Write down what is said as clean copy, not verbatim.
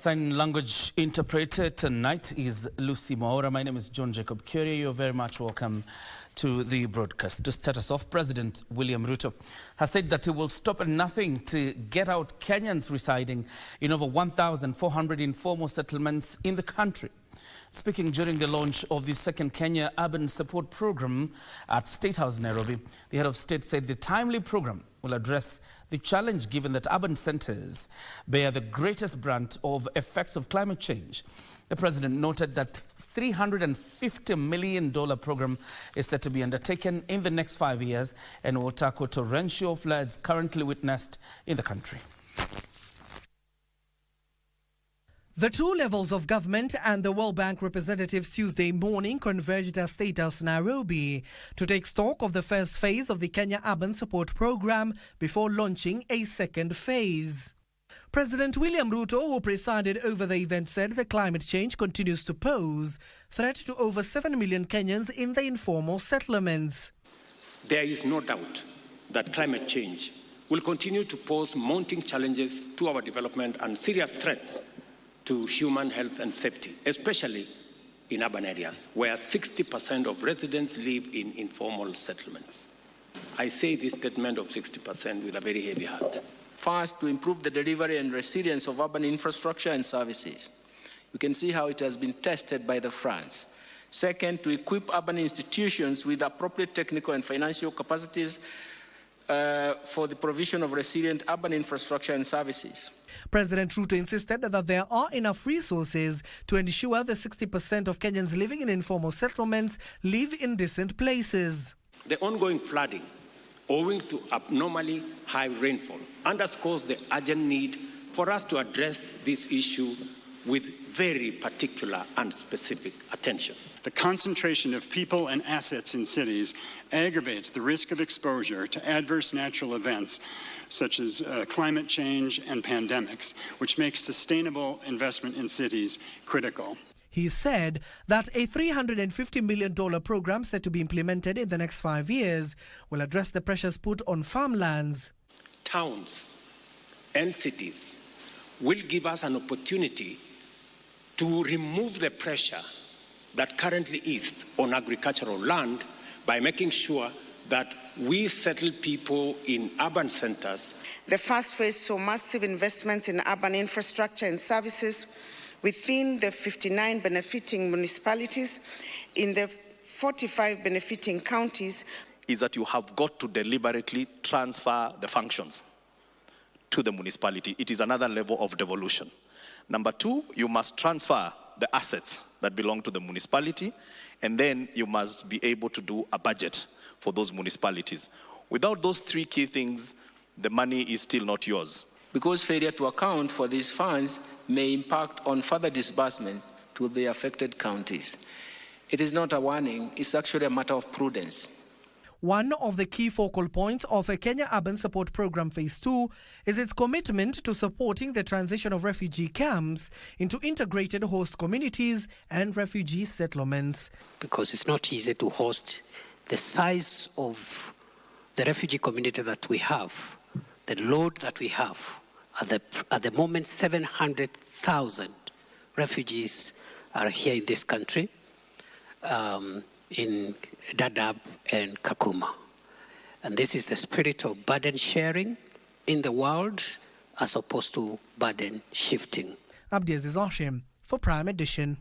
Sign language interpreter tonight is Lucy Maura. My name is John Jacob Curie. You're very much welcome to the broadcast. To start us off, President William Ruto has said that he will stop at nothing to get out Kenyans residing in over 1,400 informal settlements in the country. Speaking during the launch of the second Kenya Urban Support Program at State House, Nairobi, the head of state said the timely program will address the challenge given that urban centers bear the greatest brunt of effects of climate change. The president noted that $350 million program is set to be undertaken in the next 5 years and will tackle torrential floods currently witnessed in the country. The two levels of government and the World Bank representatives Tuesday morning converged at State House, Nairobi, to take stock of the first phase of the Kenya Urban Support Program before launching a second phase. President William Ruto, who presided over the event, said that climate change continues to pose threat to over 7 million Kenyans in the informal settlements. There is no doubt that climate change will continue to pose mounting challenges to our development and serious threats to human health and safety, especially in urban areas, where 60% of residents live in informal settlements. I say this statement of 60% with a very heavy heart. First, to improve the delivery and resilience of urban infrastructure and services. We can see how it has been tested by the France. Second, to equip urban institutions with appropriate technical and financial capacities for the provision of resilient urban infrastructure and services. President Ruto insisted that there are enough resources to ensure the 60% of Kenyans living in informal settlements live in decent places. The ongoing flooding, owing to abnormally high rainfall, underscores the urgent need for us to address this issue with very particular and specific attention. The concentration of people and assets in cities aggravates the risk of exposure to adverse natural events such as climate change and pandemics, which makes sustainable investment in cities critical. He said that a $350 million program set to be implemented in the next 5 years will address the pressures put on farmlands. Towns and cities will give us an opportunity to remove the pressure that currently is on agricultural land by making sure that we settle people in urban centers. The first phase saw massive investments in urban infrastructure and services within the 59 benefiting municipalities, in the 45 benefiting counties. Is that you have got to deliberately transfer the functions to the municipality. It is another level of devolution. Number two, you must transfer the assets that belong to the municipality, and then you must be able to do a budget for those municipalities. Without those three key things, the money is still not yours. Because failure to account for these funds may impact on further disbursement to the affected counties. It is not a warning, it's actually a matter of prudence. One of the key focal points of a Kenya Urban Support Program Phase 2 is its commitment to supporting the transition of refugee camps into integrated host communities and refugee settlements. Because it's not easy to host the size of the refugee community that we have, the load that we have. At the moment, 700,000 refugees are here in this country, in Dadaab and Kakuma. And this is the spirit of burden sharing in the world as opposed to burden shifting. Abdiaziz Hashim for Prime Edition.